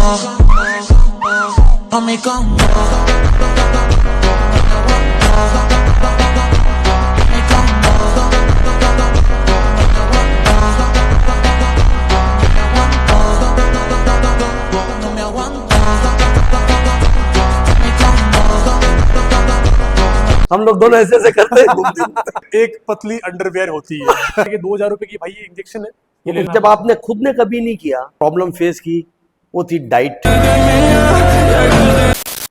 Mami, como no me aguanto. हम लोग दोनों ऐसे ऐसे करते हैं घूमते। एक पतली अंडरवेयर होती है कि 2000 रुपए की भाई ये इंजेक्शन है, ये लेना जब आपने खुद ने कभी नहीं किया, प्रॉब्लम फेस की, वो थी डाइट।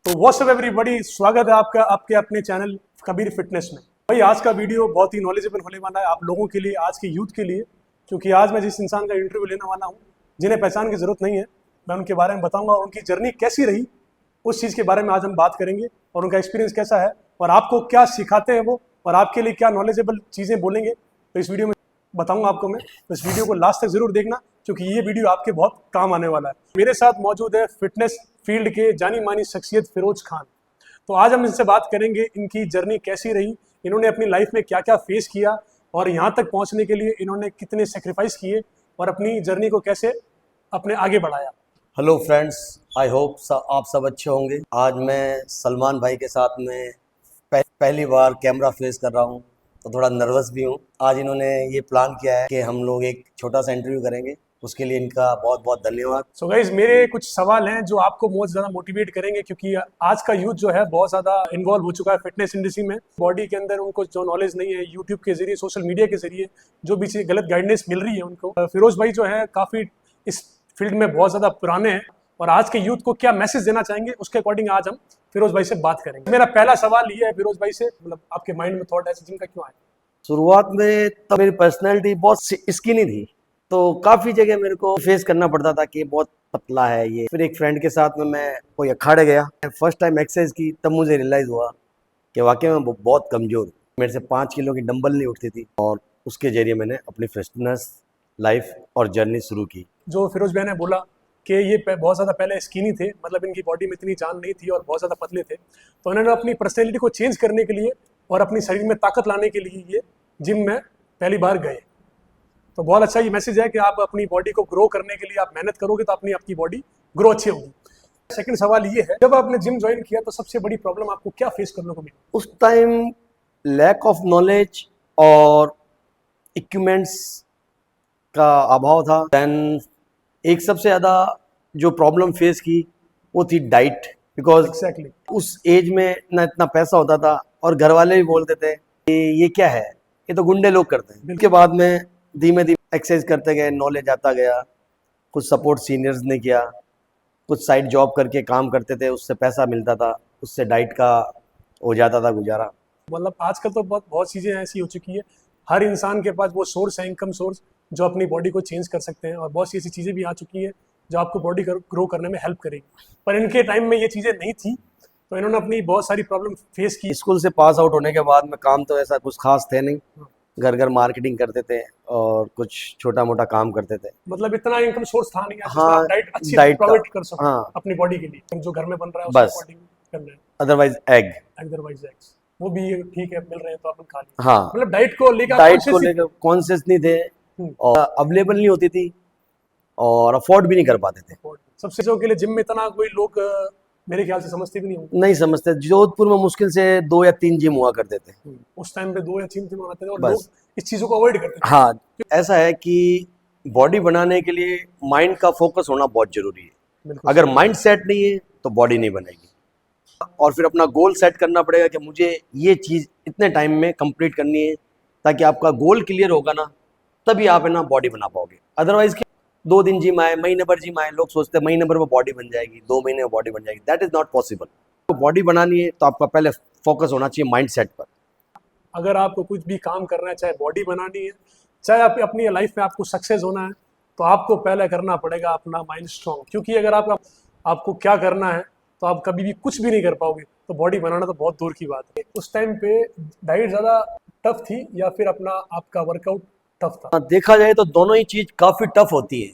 तो व्हाट्सअप एवरीबॉडी, स्वागत है आपका आपके अपने चैनल कबीर फिटनेस में। भाई आज का वीडियो बहुत ही नॉलेजेबल होने वाला है आप लोगों के लिए, आज के यूथ के लिए, क्योंकि आज मैं जिस इंसान का इंटरव्यू लेने वाला हूँ जिन्हें पहचान की जरूरत नहीं है, मैं उनके बारे में बताऊंगा और उनकी जर्नी कैसी रही उस चीज़ के बारे में आज हम बात करेंगे और उनका एक्सपीरियंस कैसा है और आपको क्या सिखाते हैं वो और आपके लिए क्या नॉलेजेबल चीज़ें बोलेंगे, तो इस वीडियो में बताऊंगा आपको मैं। तो इस वीडियो को लास्ट तक जरूर देखना क्योंकि ये वीडियो आपके बहुत काम आने वाला है। मेरे साथ मौजूद है फिटनेस फील्ड के जानी मानी शख्सियत फिरोज खान। तो आज हम इनसे बात करेंगे इनकी जर्नी कैसी रही, इन्होंने अपनी लाइफ में क्या क्या फेस किया और यहाँ तक पहुँचने के लिए इन्होंने कितने सेक्रीफाइस किए और अपनी जर्नी को कैसे अपने आगे बढ़ाया। हेलो फ्रेंड्स, आई होप आप सब अच्छे होंगे। आज मैं सलमान भाई के साथ में पहली बार कैमरा फेस कर रहा हूँ, तो थोड़ा नर्वस भी हूँ। आज इन्होंने ये प्लान किया है कि हम लोग एक छोटा सा इंटरव्यू करेंगे, उसके लिए इनका बहुत बहुत धन्यवाद। सो गाइज, मेरे कुछ सवाल हैं जो आपको बहुत ज़्यादा मोटिवेट करेंगे क्योंकि आज का यूथ जो है बहुत ज़्यादा इन्वॉल्व हो चुका है फिटनेस इंडस्ट्री में। बॉडी के अंदर उनको जो नॉलेज नहीं है, यूट्यूब के जरिए, सोशल मीडिया के जरिए जो भी चीज़ गलत गाइडेंस मिल रही है उनको। फिरोज भाई जो है काफ़ी इस फील्ड में बहुत ज़्यादा पुराने हैं और आज के यूथ को क्या मैसेज देना चाहेंगे उसके अकॉर्डिंग आज हम फिरोज भाई से बात करेंगे। मेरा पहला सवाल ये है फिरोज भाई से, मतलब आपके माइंड में थॉट ऐसे जिनका क्यों आया? शुरुआत में तो मेरी पर्सनैलिटी बहुत स्किनी थी, तो काफ़ी जगह मेरे को फेस करना पड़ता था कि बहुत पतला है ये। फिर एक फ्रेंड के साथ में मैं कोई अखाड़े गया, फर्स्ट टाइम एक्सरसाइज की, तब मुझे रियलाइज़ हुआ कि वाकई में बहुत कमज़ोर हूँ। मेरे से 5 किलो की डंबल नहीं उठती थी और उसके जरिए मैंने अपनी फिटनेस लाइफ और जर्नी शुरू की। जो फिरोज भाई ने बोला कि ये बहुत ज़्यादा पहले स्किनी थे, मतलब इनकी बॉडी में इतनी जान नहीं थी और बहुत ज़्यादा पतले थे, तो इन्होंने अपनी पर्सनैलिटी को चेंज करने के लिए और अपनी शरीर में ताकत लाने के लिए ये जिम में पहली बार गए। तो बहुत अच्छा ये मैसेज है कि आप अपनी बॉडी को ग्रो करने के लिए आप मेहनत करोगे तो अपनी आपकी बॉडी ग्रो अच्छी होगी। सेकंड सवाल ये है, जब आपने जिम ज्वाइन किया तो सबसे बड़ी प्रॉब्लम आपको क्या फेस करने को मिली? उस टाइम लैक ऑफ नॉलेज और इक्विपमेंट्स का अभाव था। दैन एक सबसे ज़्यादा जो प्रॉब्लम फेस की वो थी डाइट, बिकॉज एग्जैक्टली उस एज में ना इतना पैसा होता था और घर वाले भी बोलते थे कि ये क्या है, ये तो गुंडे लोग करते हैं। उसके बाद में धीमे धीमे एक्सरसाइज करते गए, नॉलेज आता गया, कुछ सपोर्ट सीनियर्स ने किया, कुछ साइड जॉब करके काम करते थे, उससे पैसा मिलता था, उससे डाइट का हो जाता था गुजारा। मतलब आजकल तो बहुत चीज़ें ऐसी हो चुकी है, हर इंसान के पास वो सोर्स है, इनकम सोर्स, जो अपनी बॉडी को चेंज कर सकते हैं और बहुत सी ऐसी चीज़ें भी आ चुकी हैं जो आपको बॉडी ग्रो करने में हेल्प करेगी। पर इनके टाइम में ये चीज़ें नहीं थी, तो इन्होंने अपनी बहुत सारी प्रॉब्लम फेस की। स्कूल से पास आउट होने के बाद में काम तो ऐसा कुछ खास थे नहीं, घर घर मार्केटिंग करते थे और कुछ छोटा मोटा काम करते थे। मतलब इतना इनकम सोर्स था नहीं, हाँ, डाइट अच्छी डाइट का, प्रोवाइड कर सको हाँ, अपनी बॉडी के लिए, जो घर में बन रहा है बस, उसके अकॉर्डिंग करना है। अदरवाइज एग, अदरवाइज एग्स वो भी ठीक है, मिल रहे हैं तो अपन खा लें। हाँ, मतलब डाइट को लेकर कॉन्शियस नहीं थे और अवेलेबल नहीं होती थी और अफोर्ड भी नहीं कर पाते थे। सबसे जो के लिए जिम में इतना कोई लोग मेरे ख्याल से समझते भी नहीं होंगे। नहीं समझते। जोधपुर में मुश्किल से 2 या 3 जिम हुआ करते थे उस टाइम पे 2 या 3 जिम आते थे और बस। लोग इस चीजों को अवॉइड करते थे। हाँ, ऐसा है कि बॉडी बनाने के लिए माइंड का फोकस होना बहुत जरूरी है। अगर माइंड सेट नहीं है तो बॉडी नहीं बनेगी और फिर अपना गोल सेट करना पड़ेगा कि मुझे ये चीज़ इतने टाइम में कंप्लीट करनी है, ताकि आपका गोल क्लियर होगा ना, तभी आप है ना बॉडी बना पाओगे। अदरवाइज 2 दिन जिम आए, महीने भर जिम आए, लोग सोचते हैं महीने भर में बॉडी बन जाएगी, 2 महीने में बॉडी बन जाएगी। That is not possible. तो बॉडी बनानी है तो आपका पहले फोकस होना चाहिए माइंड सेट पर। अगर आपको कुछ भी काम करना है, चाहे बॉडी बनानी है, चाहे आप अपनी लाइफ में आपको सक्सेस होना है, तो आपको पहले करना पड़ेगा अपना माइंड स्ट्रॉन्ग। क्योंकि अगर आपको क्या करना है तो आप कभी भी कुछ भी नहीं कर पाओगे, तो बॉडी बनाना तो बहुत दूर की बात है। उस टाइम पे डाइट ज़्यादा टफ थी या फिर अपना आपका वर्कआउट टफ था? देखा जाए तो दोनों ही चीज़ काफ़ी टफ होती है,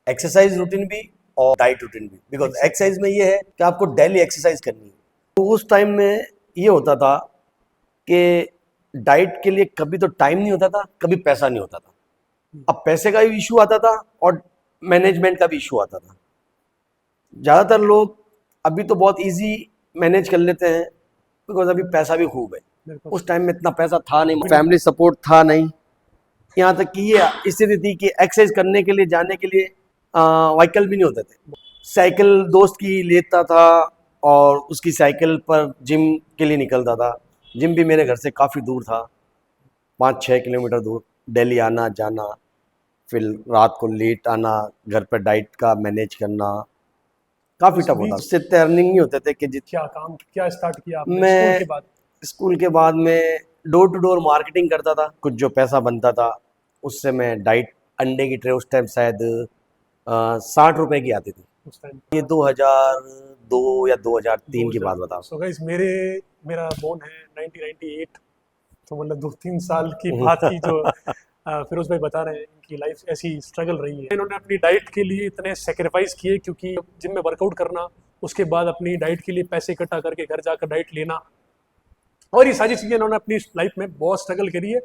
एक्सरसाइज रूटीन भी और डाइट रूटीन भी। बिकॉज एक्सरसाइज में ये है कि आपको डेली एक्सरसाइज करनी है। तो उस टाइम में ये होता था कि डाइट के लिए कभी तो टाइम नहीं होता था, कभी पैसा नहीं होता था। अब पैसे का भी इशू आता था और मैनेजमेंट का भी इशू आता था। ज़्यादातर लोग अभी तो बहुत इजी मैनेज कर लेते हैं, बिकॉज अभी पैसा भी खूब है। बिल्कुल। उस टाइम में इतना पैसा था नहीं, फैमिली सपोर्ट था नहीं, यहाँ तक कि ये स्थिति थी कि एक्सरसाइज करने के लिए, जाने के लिए व्हीकल भी नहीं होते थे। साइकिल दोस्त की लेता था और उसकी साइकिल पर जिम के लिए निकलता था। जिम भी मेरे घर से काफ़ी दूर था, 5-6 किलोमीटर दूर। डेली आना जाना, फिर रात को लेट आना, घर पर डाइट का मैनेज करना काफ़ी टफ होता। उससे इतने अर्निंग नहीं होते थे कि क्या स्टार्ट किया आपने मैं स्कूल के बाद? स्कूल के बाद में डोर टू डोर मार्केटिंग करता था। कुछ जो पैसा बनता था उससे मैं डाइट, अंडे की ट्रे उस टाइम शायद 60 रुपए की आती थी। उस टाइम ये 2002 या 2003 की बात बता। सो गाइस मेरा बोर्न है 1998, तो मतलब 2-3 साल की बात की जो फिरोज भाई बता रहे हैं इनकी लाइफ ऐसी स्ट्रगल रही है। इन्होंने अपनी डाइट के लिए इतने सेक्रीफाइस किए, क्योंकि जिम में वर्कआउट करना, उसके बाद अपनी डाइट के लिए पैसे इकट्ठा करके घर जाकर डाइट लेना, और ये सारी चीज़ें इन्होंने अपनी लाइफ में बहुत स्ट्रगल करी है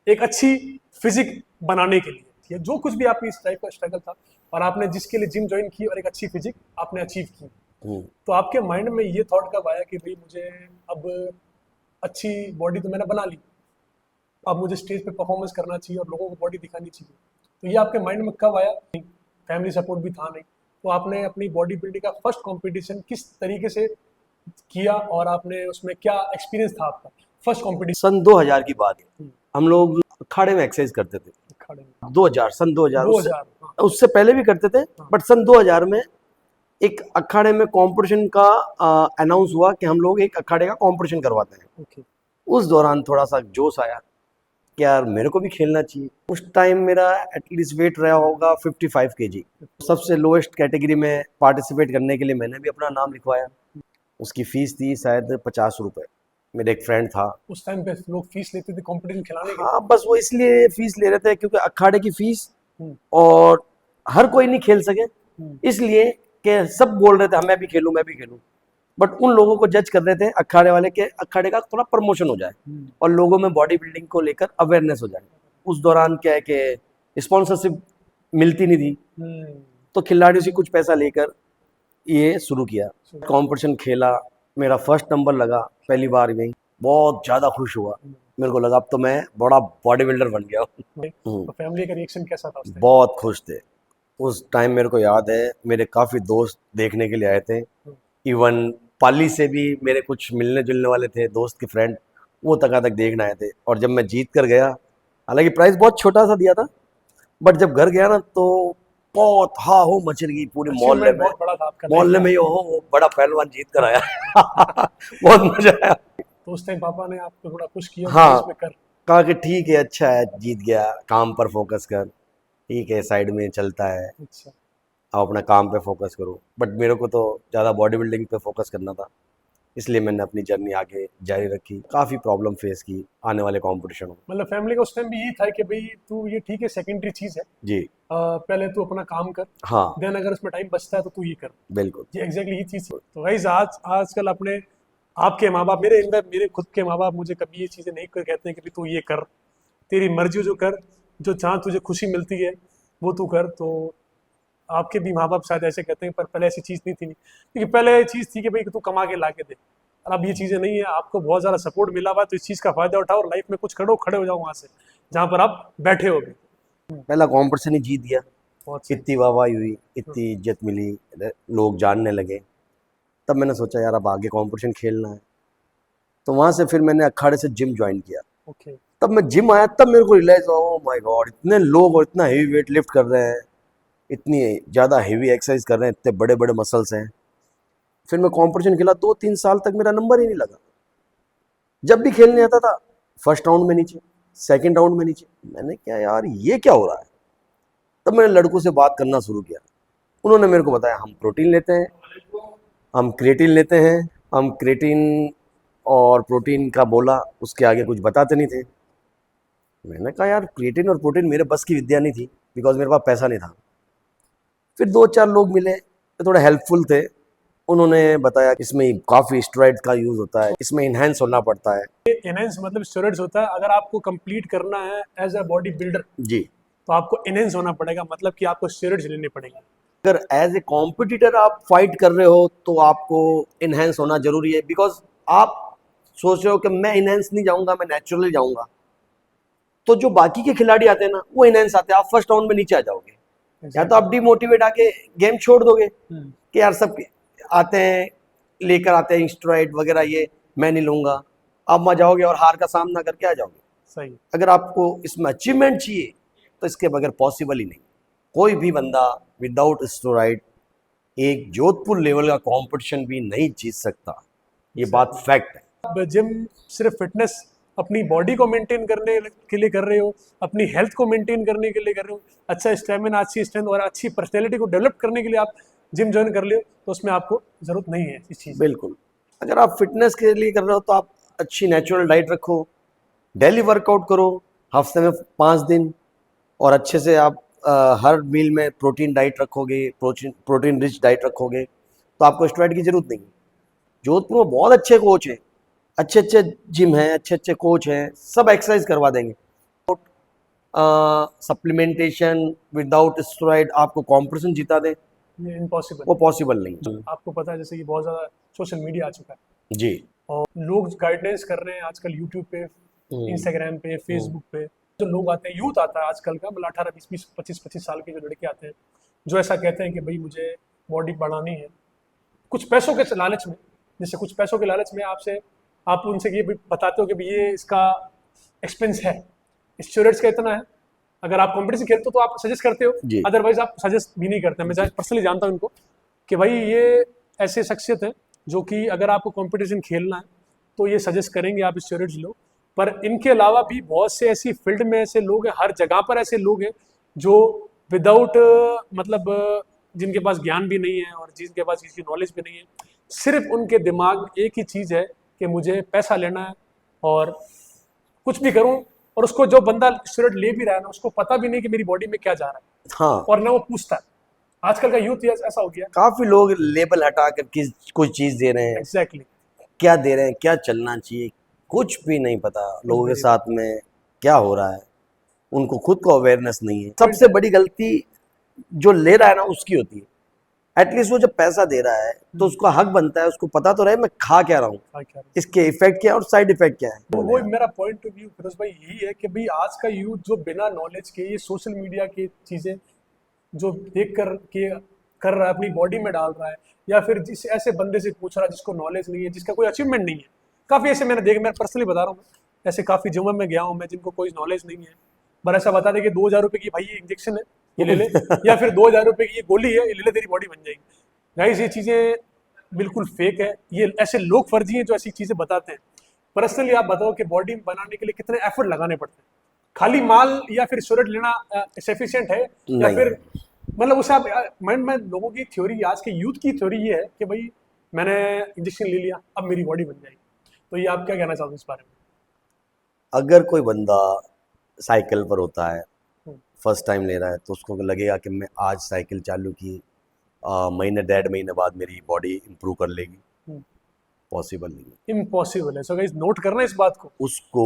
एक अच्छी फिजिक बनाने के लिए। ठीक है, जो कुछ भी आपकी इस टाइप का स्ट्रगल था और आपने जिसके लिए जिम ज्वाइन की और एक अच्छी फिजिक आपने अचीव की, तो आपके माइंड में ये थॉट कब आया कि भाई मुझे अब अच्छी बॉडी तो मैंने बना ली, अब मुझे स्टेज पे परफॉर्मेंस करना चाहिए और लोगों को बॉडी दिखानी चाहिए? तो ये आपके माइंड में कब आया? फैमिली सपोर्ट भी था नहीं, तो आपने अपनी बॉडी बिल्डिंग का फर्स्ट कंपटीशन किस तरीके से किया और आपने उसमें क्या एक्सपीरियंस था आपका फर्स्ट कंपटीशन? सन 2000 की बात है, हम लोग अखाड़े में एक्सरसाइज करते थे। खड़े 2000, सन 2000, 2000 उससे पहले भी करते थे, बट सन 2000 में एक अखाड़े में कंपटीशन का अनाउंस हुआ कि हम लोग एक अखाड़े का कंपटीशन करवाते हैं। ओके। उस दौरान थोड़ा सा जोश आया कि यार मेरे को भी खेलना चाहिए। उस टाइम मेरा एटलीस्ट वेट रहा होगा 55 kg। सबसे लोएस्ट कैटेगरी में पार्टिसिपेट करने के लिए मैंने भी अपना नाम लिखवाया। उसकी फीस थी शायद 50 रुपए। मेरे एक फ्रेंड था, उस टाइम पे लोग फीस लेते थे कंपटीशन खिलाने के? हाँ बस वो इसलिए फीस ले रहे थे क्योंकि अखाड़े की फीस, हम्म, और हर कोई नहीं खेल सके, हम्म, इसलिए कि सब बोल रहे थे हाँ, मैं भी खेलूं मैं भी खेलूं। बट उन लोगों को जज कर रहे थे अखाड़े वाले के अखाड़े का थोड़ा प्रमोशन हो जाए और लोगों में बॉडी बिल्डिंग को लेकर अवेयरनेस हो जाए। उस दौरान क्या है कि स्पॉन्सरशिप मिलती नहीं थी, हम्म, तो खिलाड़ियों से कुछ पैसा लेकर ये शुरू किया। कंपटीशन खेला, मेरा फर्स्ट नंबर लगा पहली बार में। बहुत ज़्यादा खुश हुआ, मेरे को लगा अब तो मैं बड़ा बॉडी बिल्डर बन गया हूँ। तो फैमिली का रिएक्शन कैसा था उस टाइम? बहुत खुश थे उस टाइम। मेरे को याद है मेरे काफ़ी दोस्त देखने के लिए आए थे। इवन पाली से भी मेरे कुछ मिलने जुलने वाले थे, दोस्त के फ्रेंड, वो तक देखने आए थे। और जब मैं जीत कर गया, हालांकि प्राइस बहुत छोटा सा दिया था, बट जब घर गया ना तो बहुत हा हो मच गई पूरे मोहल्ले में। बहुत बड़ा था आपका मोहल्ले में वो बड़ा पहलवान जीत कर आया बहुत मजा आया। तो उस टाइम पापा ने आपको थोड़ा पुश किया हाँ, इसमें कर? कहा कि ठीक है, अच्छा है, जीत गया, काम पर फोकस कर, ठीक है, साइड में चलता है, अच्छा। आप अपना काम पे फोकस करो। बट मेरे को तो ज़्यादा बॉडी बिल्डिंग पे फोकस करना था, इसलिए मैंने अपनी जर्नी आगे जारी रखी। काफ़ी प्रॉब्लम फेस की आने वाले कॉम्पिटिशनों में। मतलब फैमिली का उस टाइम भी यही था कि भाई तू ये ठीक है सेकेंडरी चीज है, जी पहले तू अपना काम कर, हाँ, देन अगर उसमें टाइम बचता है तो तू ये कर। बिल्कुल। ये एग्जैक्टली ये चीज थी। तो गाइस आजकल अपने आपके माँ बाप, मेरे खुद के माँ बाप मुझे कभी ये चीजें नहीं कहते हैं कि भाई तू ये कर, तेरी मर्जी जो कर, जो जहाँ तुझे खुशी मिलती है वो तू कर। तो आपके भी माँ बाप शायद ऐसे कहते हैं, पर पहले ऐसी चीज़ नहीं थी, क्योंकि पहले ये चीज़ थी कि भाई तू कमा के ला के दे, और अब ये चीज़ें नहीं है। आपको बहुत ज़्यादा सपोर्ट मिला हुआ है, तो इस चीज़ का फायदा उठाओ और लाइफ में कुछ करो, खड़े हो जाओ वहाँ से जहाँ पर आप बैठे हो गए। पहला कॉम्पिटिशन ही जीत गया, बहुत सही। इतनी वाहवाही हुई, इतनी इज्जत मिली, लोग जानने लगे। तब मैंने सोचा यार अब आगे कंपटीशन खेलना है, तो वहाँ से फिर मैंने अखाड़े से जिम ज्वाइन किया। ओके। तब मैं जिम आया, तब मेरे को रियलाइज हुआ, ओ माय गॉड, इतने लोग और इतना हेवी वेट लिफ्ट कर रहे हैं, इतनी ज़्यादा हेवी एक्सरसाइज कर रहे हैं, इतने बड़े बड़े मसल्स हैं। फिर मैं कंपटीशन खेला, 2-3 साल तक मेरा नंबर ही नहीं लगा। जब भी खेलने आता था फर्स्ट राउंड में नीचे, सेकंड राउंड में नीचे। मैंने क्या यार ये क्या हो रहा है? तब मैंने लड़कों से बात करना शुरू किया। उन्होंने मेरे को बताया हम प्रोटीन लेते हैं, हम क्रिएटिन लेते हैं। हम क्रिएटिन और प्रोटीन का बोला, उसके आगे कुछ बताते नहीं थे। मैंने कहा यार क्रिएटिन और प्रोटीन मेरे बस की विद्या नहीं थी, बिकॉज मेरे पास पैसा नहीं था। फिर 2-4 लोग मिले जो थोड़े हेल्पफुल थे, उन्होंने बताया इसमें काफ़ी स्टेरॉइड का यूज़ होता है, इसमें इन्हेंस होना पड़ता है। एनहेंस मतलब स्टेरॉइड्स होता है, अगर आपको कंप्लीट करना है एज अ बॉडी बिल्डर जी, तो आपको एनहेंस होना पड़ेगा, मतलब कि आपको स्टेरॉइड्स लेने पड़ेंगे। अगर एज ए कॉम्पिटिटर आप फाइट कर रहे हो तो आपको इनहेंस होना जरूरी है, बिकॉज आप सोच रहे हो कि मैं इनहेंस नहीं जाऊंगा, मैं नेचुरली जाऊंगा, तो जो बाकी के खिलाड़ी आते हैं ना वो इनहेंस आते हैं, आप फर्स्ट राउंड में नीचे आ जाओगे, या तो आप डिमोटिवेट आके गेम छोड़ दोगे कि यार सब आते हैं लेकर आते हैं स्टेरॉइड वगैरह, ये मैं नहीं लूंगा, आप वहां जाओगे और हार का सामना करके आ जाओगे। सही। अगर आपको इसमें अचीवमेंट चाहिए तो इसके बगैर पॉसिबल ही नहीं। कोई भी बंदा विदाउट स्टेरॉइड एक जोधपुर लेवल का कंपटीशन भी नहीं जीत सकता, ये बात फैक्ट है। अब जिम सिर्फ फिटनेस अपनी बॉडी को मेंटेन करने के लिए कर रहे हो, अपनी हेल्थ को मेंटेन करने के लिए कर रहे हो, अच्छा स्टेमिना, अच्छी स्ट्रेंथ और अच्छी पर्सनैलिटी को डेवलप करने के लिए आप जिम ज्वाइन कर ले, तो उसमें आपको जरूरत नहीं है इस चीज़। बिल्कुल, अगर आप फिटनेस के लिए कर रहे हो तो आप अच्छी नेचुरल डाइट रखो, डेली वर्कआउट करो हफ्ते में 5 दिन, और अच्छे से आप हर मील में प्रोटीन डाइट रखोगे, प्रोटीन रिच डाइट रखोगे, तो आपको स्टेरॉइड की जरूरत नहीं है। जोधपुर में बहुत अच्छे कोच हैं, अच्छे अच्छे जिम हैं, अच्छे अच्छे कोच हैं, सब एक्सरसाइज करवा देंगे। सप्लीमेंटेशन विदाउट स्टेरॉइड आपको कॉम्पिटिशन जिता दे, ये इम्पॉसिबल, वो पॉसिबल नहीं। आपको पता है जैसे कि बहुत ज़्यादा सोशल मीडिया आ चुका है जी, और लोग गाइडेंस कर रहे हैं आजकल यूट्यूब पे, इंस्टाग्राम पे, फेसबुक पे, जो लोग आते हैं, यूथ आता है आजकल का, मतलब 18, 20, 25 साल के जो लड़के आते हैं, जो ऐसा कहते हैं कि भाई मुझे बॉडी बढ़ानी है कुछ पैसों के लालच में, जैसे कुछ पैसों के लालच में आप उनसे ये भी बताते हो कि भाई ये इसका एक्सपेंस है, स्टेरॉइड्स का इतना है, अगर आप कॉम्पिटिशन खेलते हो तो आप सजेस्ट करते हो, अदरवाइज आप सजेस्ट भी नहीं करते। मैं पर्सनली जानता हूँ इनको कि भाई ये ऐसे शख्सियत है जो कि अगर आपको कॉम्पिटिशन खेलना है तो ये सजेस्ट करेंगे आप स्टेरॉइड्स लो, पर इनके अलावा भी बहुत से ऐसी फील्ड में ऐसे लोग हैं, हर जगह पर ऐसे लोग हैं जो विदाउट मतलब जिनके पास ज्ञान भी नहीं है और जिनके पास किसी नॉलेज भी नहीं है, सिर्फ उनके दिमाग एक ही चीज़ है कि मुझे पैसा लेना है और कुछ भी करूं, और उसको जो बंदा स्टेरॉइड ले भी रहा है ना उसको पता भी नहीं कि मेरी बॉडी में क्या जा रहा है। हाँ, और ना वो पूछता है। आजकल का यूथ ऐसा हो गया, काफी लोग लेबल हटा कर कोई चीज दे रहे हैं। एग्जैक्टली क्या दे रहे हैं, क्या चलना चाहिए, कुछ भी नहीं पता लोगों के साथ में क्या हो रहा है, उनको खुद को अवेयरनेस नहीं है। सबसे बड़ी गलती जो ले रहा है ना उसकी होती है। एटलीस्ट वो जब पैसा दे रहा है तो उसका हक बनता है, उसको पता तो रहे मैं खा क्या रहा हूँ, इसके इफेक्ट क्या है और साइड इफेक्ट क्या है। तो वो मेरा पॉइंट ऑफ व्यू फिरोज भाई यही है कि भाई आज का यूथ जो बिना नॉलेज के ये सोशल मीडिया की चीजें जो देख कर के कर रहा है, अपनी बॉडी में डाल रहा है, या फिर जिस ऐसे बंदे से पूछ रहा है जिसको नॉलेज नहीं है, जिसका कोई अचीवमेंट नहीं है। काफी ऐसे मैं पर्सनली बता रहा हूँ, ऐसे काफी जिम में गया हूँ मैं जिनको कोई नॉलेज नहीं है, पर ऐसा बता दे कि 2000 रुपए की भाई ये इंजेक्शन है ये ले ले, या फिर 2000 रुपए की ये गोली है ये ले ले, तेरी बॉडी बन जाएगी। गाइस ये चीजें बिल्कुल फेक है, ये ऐसे लोग फर्जी हैं जो ऐसी चीजें बताते हैं। पर्सनली आप बताओ कि बॉडी बनाने के लिए कितने एफर्ट लगाने पड़ते हैं? खाली माल या फिर स्टेरॉइड लेना सफिशिएंट है, या फिर मतलब उसे आप माइंड में लोगों की थ्योरी, आज के यूथ की थ्योरी ये है कि भाई मैंने इंजेक्शन ले लिया अब मेरी बॉडी बन जाएगी। तो ये आप क्या कहना चाहोगे इस बारे में? अगर कोई बंदा साइकिल पर होता है, फर्स्ट टाइम ले रहा है, तो उसको लगेगा कि मैं आज साइकिल चालू की, महीने 1.5 महीने बाद मेरी बॉडी इंप्रूव कर लेगी। पॉसिबल नहीं है, इम्पॉसिबल है। सो गाइस नोट करना इस बात को। उसको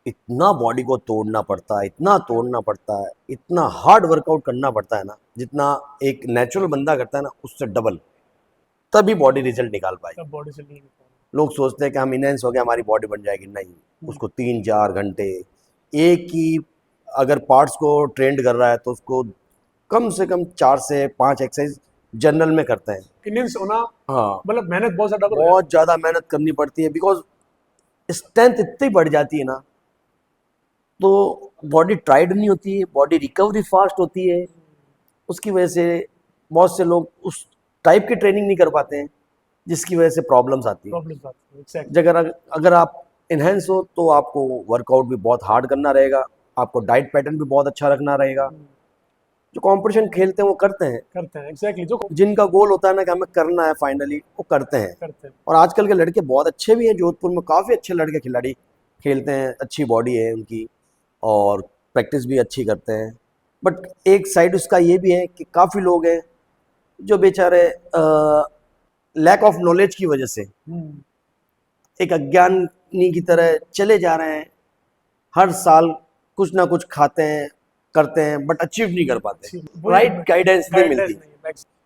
इतना बॉडी को तोड़ना पड़ता है, इतना तोड़ना पड़ता है, इतना हार्ड वर्कआउट करना पड़ता है ना, जितना एक नेचुरल बंदा करता है ना उससे डबल, तभी बॉडी रिजल्ट निकाल पाएगी। बॉडी से नहीं लोग सोचते हैं कि हम इनहेंस हो गया हमारी बॉडी बन जाएगी, नहीं, उसको 3-4 घंटे एक ही अगर पार्ट्स को ट्रेंड कर रहा है तो उसको कम से कम 4 से 5 एक्सरसाइज जनरल में करते हैं। इंडियंस होना, हाँ, मतलब मेहनत बहुत ज़्यादा मेहनत करनी पड़ती है, बिकॉज स्ट्रेंथ इतनी बढ़ जाती है ना, तो बॉडी टाइट नहीं होती है, बॉडी रिकवरी फास्ट होती है, उसकी वजह से बहुत से लोग उस टाइप की ट्रेनिंग नहीं कर पाते हैं जिसकी वजह से प्रॉब्लम्स आती है। अगर आप इनहेंस हो तो आपको वर्कआउट भी बहुत हार्ड करना रहेगा, आपको डाइट पैटर्न भी बहुत अच्छा रखना रहेगा। जो कंपटीशन खेलते हैं वो करते हैं एग्जैक्टली, जो जिनका गोल होता है ना कि हमें करना है फाइनली, वो करते हैं। और आजकल के लड़के बहुत अच्छे भी हैं, जोधपुर में काफ़ी अच्छे लड़के खिलाड़ी खेलते हैं, अच्छी बॉडी है उनकी और प्रैक्टिस भी अच्छी करते हैं। बट एक साइड उसका ये भी है कि काफ़ी लोग हैं जो बेचारे लैक ऑफ नॉलेज की वजह से एक अज्ञानी की तरह चले जा रहे हैं, हर साल कुछ ना कुछ खाते हैं करते हैं बट अचीव नहीं कर पाते, राइट गाइडेंस नहीं मिलती।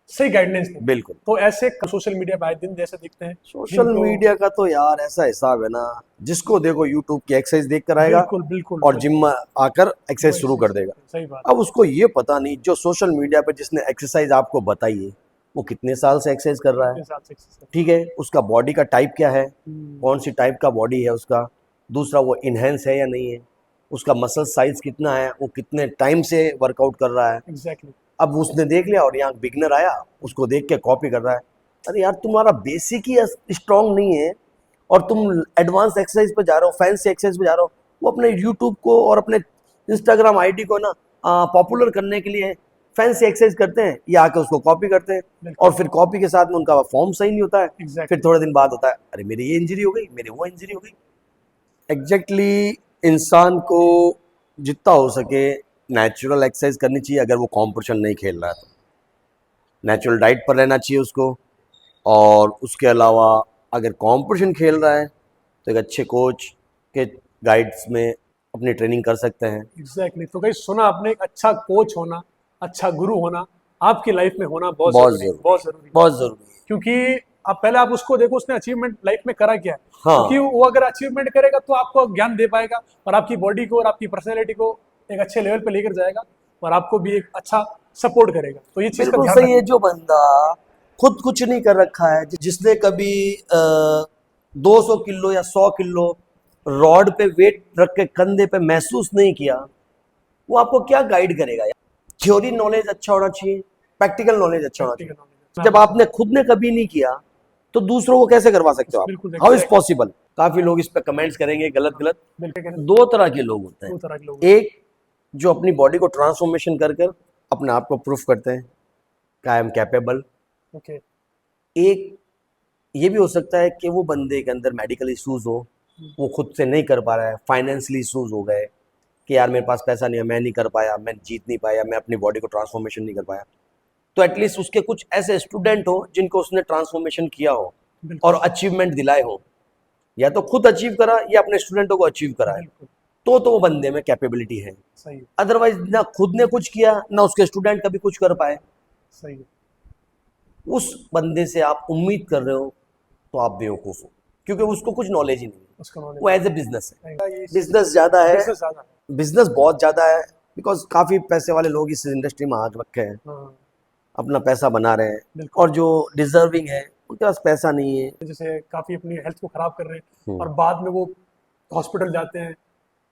सही गाइडेंस दें। बिल्कुल। तो ऐसे सोशल मीडिया पे आए दिन जैसे दिखते हैं, सोशल मीडिया का तो यार ऐसा हिसाब है ना, जिसको देखो यूट्यूब की एक्सरसाइज देख कर आएगा बिल्कुल बिल्कुल और जिम में आकर एक्सरसाइज शुरू कर देगा। सही बात। अब उसको ये पता नहीं जो सोशल मीडिया पे जिसने एक्सरसाइज आपको बताई है वो कितने साल से एक्सरसाइज कर रहा है, ठीक है, उसका बॉडी का टाइप क्या है, कौन सी टाइप का बॉडी है उसका, दूसरा वो इनहेंस है या नहीं है, उसका मसल साइज कितना है, वो कितने टाइम से वर्कआउट कर रहा है। एग्जैक्टली। अब उसने देख लिया और यहाँ बिगनर आया उसको देख के कॉपी कर रहा है। अरे यार तुम्हारा बेसिक ही स्ट्रांग नहीं है और तुम एडवांस एक्सरसाइज पे जा रहे हो, फैंसी एक्सरसाइज पे जा रहे हो। वो अपने यूट्यूब को और अपने इंस्टाग्राम आईडी को ना पॉपुलर करने के लिए फैंसी एक्सरसाइज करते हैं, ये आके उसको कॉपी करते हैं और फिर कॉपी के साथ में उनका फॉर्म सही नहीं होता है। फिर थोड़े दिन बाद होता है अरे मेरी ये इंजरी हो गई, मेरी वो इंजरी हो गई। एग्जैक्टली इंसान को जितना हो सके नेचुरल एक्सरसाइज करनी चाहिए। अगर वो कॉम्पिटिशन नहीं खेल रहा है तो नेचुरल डाइट पर रहना चाहिए उसको, और उसके अलावा अगर कंपटीशन खेल रहा है तो एक अच्छे कोच के गाइड्स में अपनी ट्रेनिंग कर सकते हैं। एग्जैक्टली। तो गाइस सुना आपने, एक अच्छा कोच होना, अच्छा गुरु होना आपकी लाइफ में होना बहुत जरूरी है। बहुत जरूरी है। क्योंकि आप पहले आप उसको देखो उसने अचीवमेंट लाइफ में करा क्या है। हाँ। क्योंकि वो अगर अचीवमेंट करेगा तो आपको ज्ञान दे पाएगा और आपकी बॉडी को और आपकी पर्सनैलिटी को एक अच्छे लेवल पे लेकर जाएगा और आपको भी एक अच्छा सपोर्ट करेगा। तो ये चीज का बिल्कुल ध्यान सही है। जो बंदा खुद कुछ नहीं कर रखा है, जिसने कभी 200 किलो या 100 किलो रॉड पे वेट रख के कंधे पे महसूस नहीं किया, वो आपको क्या गाइड करेगा यार। थ्योरी नॉलेज अच्छा होना चाहिए, प्रैक्टिकल नॉलेज अच्छा होना चाहिए। जब आपने खुद ने कभी नहीं किया तो दूसरों को कैसे करवा सकते हो आप? How is possible? काफी लोग इस पे कमेंट्स करेंगे गलत गलत। दो तरह के लोग होते हैं, एक जो अपनी बॉडी को ट्रांसफॉर्मेशन कर कर अपने आप को प्रूफ करते हैं कि आई एम कैपेबल। एक ये भी हो सकता है कि वो बंदे के अंदर मेडिकल इश्यूज हो, वो खुद से नहीं कर पा रहा है, फाइनेंशियली इश्यूज हो गए कि यार मेरे पास पैसा नहीं है, मैं नहीं कर पाया, मैं जीत नहीं पाया, मैं अपनी बॉडी को ट्रांसफॉर्मेशन नहीं कर पाया। तो एटलीस्ट उसके कुछ ऐसे स्टूडेंट हो जिनको उसने ट्रांसफॉर्मेशन किया हो और अचीवमेंट दिलाए हो, या तो खुद अचीव करा या अपने स्टूडेंटों को अचीव करा है, तो वो बंदे में कैपेबिलिटी है। अदरवाइज ना खुद ने कुछ किया ना उसके स्टूडेंट कभी कुछ कर पाए, सही है। उस बंदे से आप उम्मीद कर रहे हो तो आप बेवकूफ हो, क्योंकि उसको कुछ नॉलेज ही नहीं है। वो एज ए बिजनेस है, बिजनेस ज्यादा है, बिजनेस बहुत ज्यादा है। बिकॉज काफी पैसे वाले लोग इस इंडस्ट्री में हाथ रखे हैं, अपना पैसा बना रहे हैं, और जो डिजर्विंग है उनके पास पैसा नहीं है, जैसे काफी अपनी हेल्थ को खराब कर रहे हैं और बाद में वो हॉस्पिटल जाते हैं,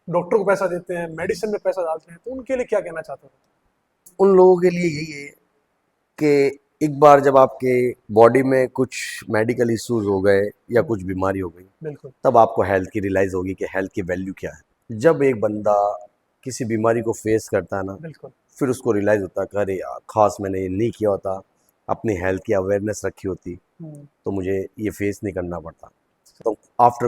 डॉक्टर को पैसा देते हैं, मेडिसिन में पैसा डालते हैं। तो उनके लिए क्या कहना चाहते हो? उन लोगों के लिए यही है कि एक बार जब आपके बॉडी में कुछ मेडिकल इश्यूज हो गए या कुछ बीमारी हो गई, तब आपको हेल्थ की रियलाइज होगी कि हेल्थ की वैल्यू क्या है। जब एक बंदा किसी बीमारी को फेस करता है ना, फिर उसको रियलाइज होता है कि अरे यार खास मैंने ये नहीं किया होता, अपनी हेल्थ की अवेयरनेस रखी होती तो मुझे ये फेस नहीं करना पड़ता। तो आफ्टर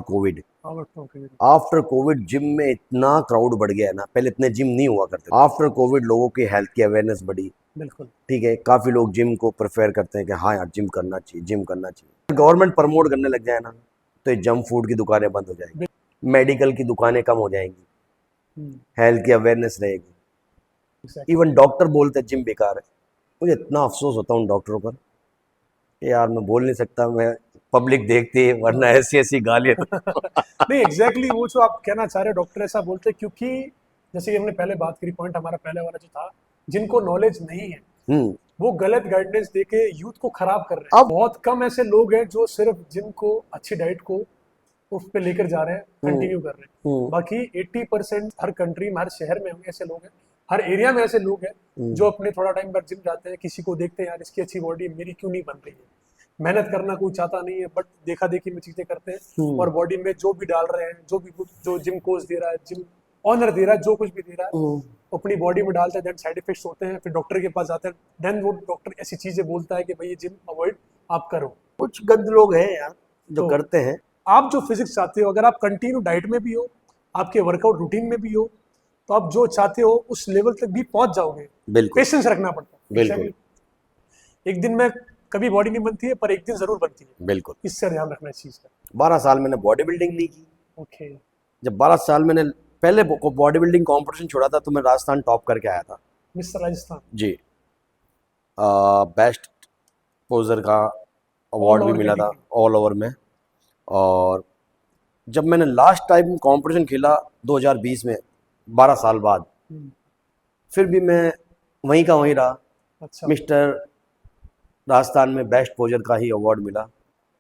कोविड जिम में इतना क्राउड बढ़ गया है ना, पहले इतने जिम नहीं हुआ करते। आफ्टर कोविड लोगों की हेल्थ की अवेयरनेस बढ़ी, ठीक है, काफी लोग जिम को प्रेफर करते हैं कि हाँ यार जिम करना चाहिए, जिम करना चाहिए। गवर्नमेंट प्रमोट करने लग जाए ना तो ये जंक फूड की दुकानें बंद हो जाएंगी, मेडिकल की दुकानें कम हो जाएंगी, हेल्थ की अवेयरनेस रहेगी। इवन डॉक्टर बोलते हैं जिम बेकार है। मुझे इतना अफसोस होता है उन डॉक्टरों पर, यार मैं बोल नहीं सकता, मैं पब्लिक देखती है वरना ऐसी ऐसी गालियां नहीं एग्जैक्टली वो जो आप कहना चाह रहे हो, डॉक्टर ऐसा बोलते हैं क्योंकि जैसे हमने पहले बात करी, पॉइंट हमारा पहले वाला जो था, जिनको नॉलेज नहीं है वो गलत गाइडेंस देके यूथ को खराब कर रहे हैं। बहुत कम ऐसे लोग हैं जो सिर्फ जिम को, अच्छी डाइट को उस पे लेकर जा रहे हैं, कंटिन्यू कर रहे हैं। बाकी 80% हर कंट्री में, हर शहर में ऐसे लोग हैं, हर एरिया में ऐसे लोग हैं जो अपने थोड़ा टाइम बाद जिम जाते हैं, किसी को देखते हैं यार इसकी अच्छी बॉडी मेरी क्यों नहीं बन रही है, मेहनत करना कोई चाहता नहीं है बट देखा देखी में चीजें करते हैं और बॉडी में जो भी डाल रहे हैं, जो भी कुछ जो जिम कोच दे रहा है, जिम ऑनर दे रहा है, जो कुछ भी दे रहा है अपनी बॉडी में डालते हैं, देन साइड इफेक्ट्स होते हैं, फिर डॉक्टर के पास जाते हैं, देन वो डॉक्टर ऐसी चीजें बोलता है कि भाई ये जिम अवॉइड आप करो। कुछ गंद लोग हैं यार जो करते हैं। आप जो फिजिक्स चाहते हो, अगर आप कंटिन्यू डाइट में भी हो, आपके वर्कआउट रूटीन में भी हो, तो आप जो चाहते हो उस लेवल तक भी पहुंच जाओगे। पेशेंस रखना पड़ता है। बिल्कुल। एक दिन में कभी बॉडी नहीं बनती है पर एक दिन जरूर बनती है। बिल्कुल, इससे ध्यान रखना इस चीज का। 12 साल मैंने बॉडी बिल्डिंग नहीं की। ओके। जब 12 साल मैंने पहले बॉडी बिल्डिंग कॉम्पिटिशन छोड़ा था तो मैं राजस्थान टॉप करके आया था। मिस्टर राजस्थान। जी। बेस्ट पोजर का अवार्ड भी over मिला था category। ऑल ओवर में। और जब मैंने लास्ट टाइम कंपटीशन खेला 2020 में, 12 साल बाद, हम्म, फिर भी मैं वहीं का वहीं रहा। अच्छा। मिस्टर राजस्थान में बेस्ट पोजर का ही अवार्ड मिला,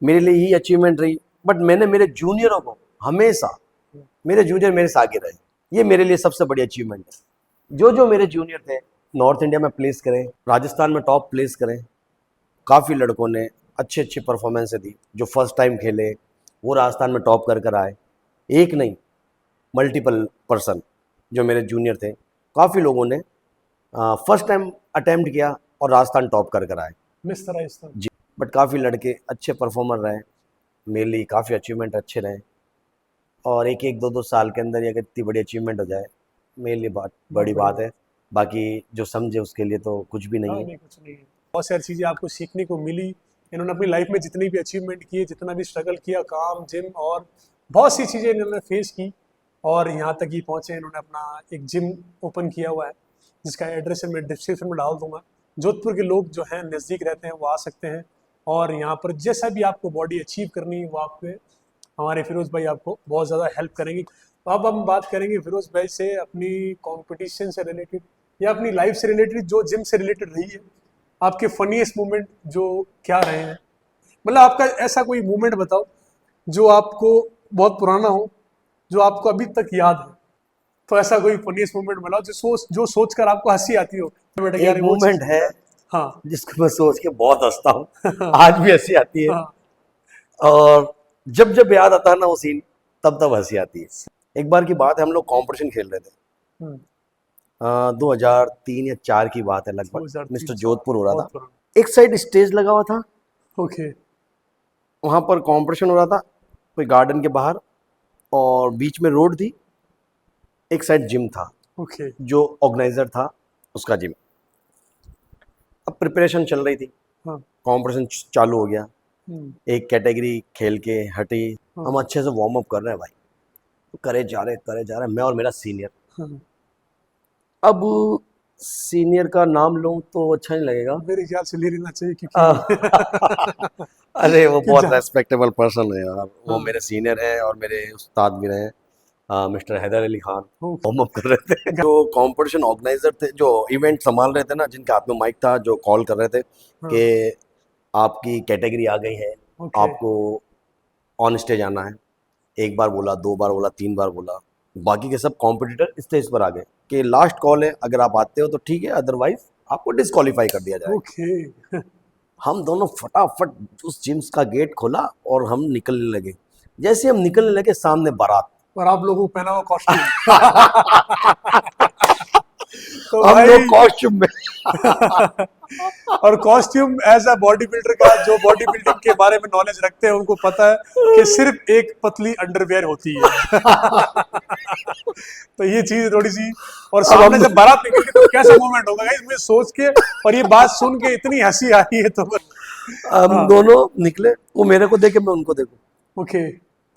मेरे लिए ही अचीवमेंट रही। बट मैंने मेरे जूनियरों को हमेशा, मेरे जूनियर मेरे से आगे रहे, ये मेरे लिए सबसे बड़ी अचीवमेंट है। जो जो मेरे जूनियर थे नॉर्थ इंडिया में प्लेस करें, राजस्थान में टॉप प्लेस करें। काफ़ी लड़कों ने अच्छी अच्छी परफॉर्मेंस दी, जो फर्स्ट टाइम खेले वो राजस्थान में टॉप कर कर आए। एक नहीं, मल्टीपल पर्सन जो मेरे जूनियर थे, काफ़ी लोगों ने फर्स्ट टाइम अटेम्प्ट किया और राजस्थान टॉप कर कर आए। मिस्टर राजस्थान। जी, बट काफ़ी लड़के अच्छे परफॉर्मर रहे, मेरे लिए काफ़ी अचीवमेंट अच्छे रहे। और एक एक दो दो साल के अंदर ही अगर इतनी बड़ी अचीवमेंट हो जाए, मेरे लिए बड़ी बात है। बाकी जो समझे उसके लिए तो कुछ भी नहीं हाँ, है। नहीं कुछ नहीं है। बहुत सारी चीज़ें आपको सीखने को मिली। इन्होंने अपनी लाइफ में जितनी भी अचीवमेंट किए, जितना भी स्ट्रगल किया, काम, जिम और बहुत सी चीज़ें इन्होंने फेस की और यहाँ तक ही पहुँचे। इन्होंने अपना एक जिम ओपन किया हुआ है जिसका एड्रेस मैं डिस्क्रिप्शन में डाल दूंगा। जोधपुर के लोग जो हैं नज़दीक रहते हैं वो आ सकते हैं और यहाँ पर जैसा भी आपको बॉडी अचीव करनी है वो आप पे हमारे फिरोज़ भाई आपको बहुत ज़्यादा हेल्प करेंगे। तो अब हम बात करेंगे फिरोज़ भाई से अपनी कंपटीशन से रिलेटेड या अपनी लाइफ से रिलेटेड, जो जिम से रिलेटेड रही है। आपके फनीएस्ट मोमेंट जो क्या रहे हैं, मतलब आपका ऐसा कोई मोमेंट बताओ जो आपको बहुत पुराना हो, जो आपको अभी तक याद है। तो ऐसा कोई फनीएस्ट मोमेंट बनाओ जो सोच कर आपको हंसी आती हो। बेटा यार एक वो चीज़ मूवमेंट है हाँ जिसको मैं सोच के बहुत हंसता हूँ, आज भी हंसी आती है। हाँ और जब जब याद आता है ना वो सीन, तब तब हंसी आती है। एक बार की बात है, हम लोग कंपटीशन खेल रहे थे। हम्म, 2003 या 4 की बात है लगभग। 2003 मिस्टर जोधपुर हो रहा बहुत था। पुराना। एक साइड स्टेज लगा हुआ था, ओके वहां पर कंपटीशन हो रहा था कोई गार्डन के बाहर, और बीच में रोड थी। एक साइड जिम था, ओके जो ऑर्गेनाइजर था उसका जिम। अब प्रिपरेशन चल रही थी, हाँ कंपटीशन चालू हो गया। हम्म, एक कैटेगरी खेल के हटी, हाँ, हम अच्छे से वार्म अप कर रहे हैं भाई, करे जा रहे, मैं और मेरा सीनियर। हाँ। अब सीनियर का नाम लूं तो अच्छा नहीं लगेगा। मेरे ख्याल से ले लेना चाहिए आ, क्योंकि अरे वो कि बहुत जा रेस्पेक्टेबल पर्सन है यार, वो हाँ मेरे सीनियर हैं और मेरे उस्ताद भी रहे। Mister Haider Ali Khan okay warm up कर रहे थे। जो कंपटीशन ऑर्गेनाइजर थे, जो इवेंट संभाल रहे थे ना, जिनके हाथ में माइक था, जो कॉल कर रहे थे हाँ कि आपकी कैटेगरी आ गई है, ओके आपको ऑन स्टेज आना है। एक बार बोला, 2 बार बोला, 3 बार बोला, बाकी के सब कॉम्पिटिटर स्टेज पर आ गए कि लास्ट कॉल है, अगर आप आते हो तो ठीक है, अदरवाइज आपको डिस्क्वालीफाई कर दिया जाएगा। ओके हम दोनों फटाफट उस जिम्स का गेट खोला और हम निकलने लगे। जैसे हम निकलने लगे, सामने बारात। और आप लोगों को पहना हुआ कॉस्ट्यूम तो हम भाई लोग कॉस्ट्यूम में। और costume as a bodybuilder का, जो बॉडी बिल्डिंग के बारे में नॉलेज रखते हैं उनको पता है कि सिर्फ एक पतली अंडरवेयर होती है तो ये चीज थोड़ी सी। और अब सामने हम जब बारात निकलेगी तो कैसा मोमेंट होगा गाइस, मुझे सोच के और ये बात सुन के इतनी हंसी आ रही है तो हाँ दोनों निकले, वो मेरे को देखे, मैं उनको देखूं। ओके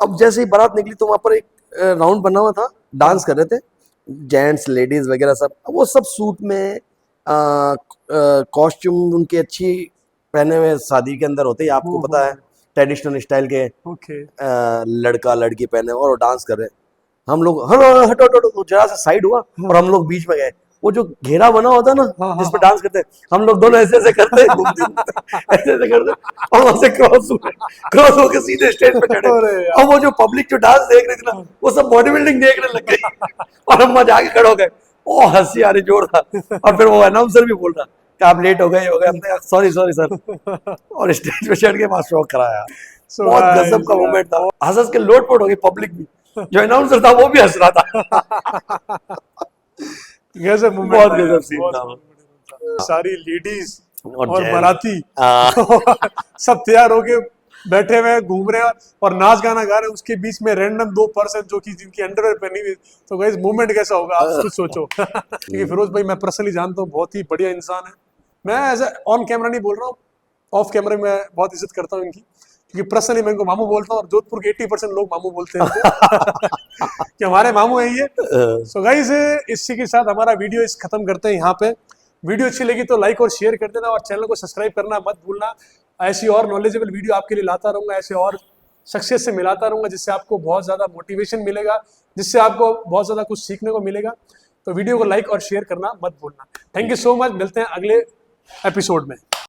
अब जैसे ही बारात निकली तो वहां पर एक राउंड बना हुआ था, डांस कर रहे थे जेंट्स लेडीज वगैरह सब। वो सब सूट में, कॉस्ट्यूम उनके अच्छी पहने हुए, शादी के अंदर होते ही आपको पता है ट्रेडिशनल स्टाइल के, ओके लड़का लड़की पहने और डांस कर रहे हैं। हम लोग हटो हटो हटो, तो जरा सा साइड हुआ और हम लोग बीच में गए। वो जो घेरा बना होता है ना, हाँ, जिसपे हाँ। डांस करते हैं, हम लोग दोनों ऐसे ऐसे करते घूमते ऐसे ऐसे करते, और वहां से क्रॉस होकर सीधे स्टेज पे चढ़े। अरे यार। और वो जो पब्लिक जो डांस देख रही थी ना, वो सब बॉडी बिल्डिंग देखने लग गई और हम वहां जाके खड़े हो गए। ओ हंसी आ रही जोरदार। और फिर वो अनाउंसर भी बोल रहा कि आप लेट हो गए हमने सॉरी सॉरी सर, और स्टेज पे चढ़ के वहां शो कराया। So बहुत guys, गजब का यार, मोमेंट था, हंस के लोटपोट हो गई पब्लिक भी। जो अनाउंसर था वो भी हंस रहा था। गजब मोमेंट बहुत था गजब यार, सीन बहुत था। मोमेंट था। सारी लेडीज और और जैन। बाराती आ, सब तैयार होके बैठे हुए हैं, घूम रहे हैं और नाच गाना गा रहे हैं। उसके बीच में रैंडम 2 पर्सन जो कि जिनकी अंडरवेयर पहनी हुई, तो गाइस मूवमेंट कैसा होगा आप खुद सोचो क्योंकि फिरोज भाई मैं पर्सनली जानता हूँ, बहुत ही बढ़िया इंसान है। मैं एज ऑन कैमरा नहीं बोल रहा हूँ, ऑफ कैमरा में बहुत इज्जत करता हूँ इनकी, क्योंकि पर्सनली मैं इनको मामू बोलता हूँ और जोधपुर के 80% लोग मामू बोलते हैं इनको कि हमारे मामू है ये। सो गाइस इसी के साथ हमारा वीडियो इस खत्म करते हैं यहाँ पे। वीडियो अच्छी लगी तो लाइक और शेयर कर देना और चैनल को सब्सक्राइब करना मत भूलना। ऐसी और नॉलेजेबल वीडियो आपके लिए लाता रहूँगा, ऐसे और सक्सेस से मिलाता रहूँगा, जिससे आपको बहुत ज़्यादा मोटिवेशन मिलेगा, जिससे आपको बहुत ज़्यादा कुछ सीखने को मिलेगा। तो वीडियो को लाइक और शेयर करना मत भूलना। थैंक यू सो मच, मिलते हैं अगले एपिसोड में।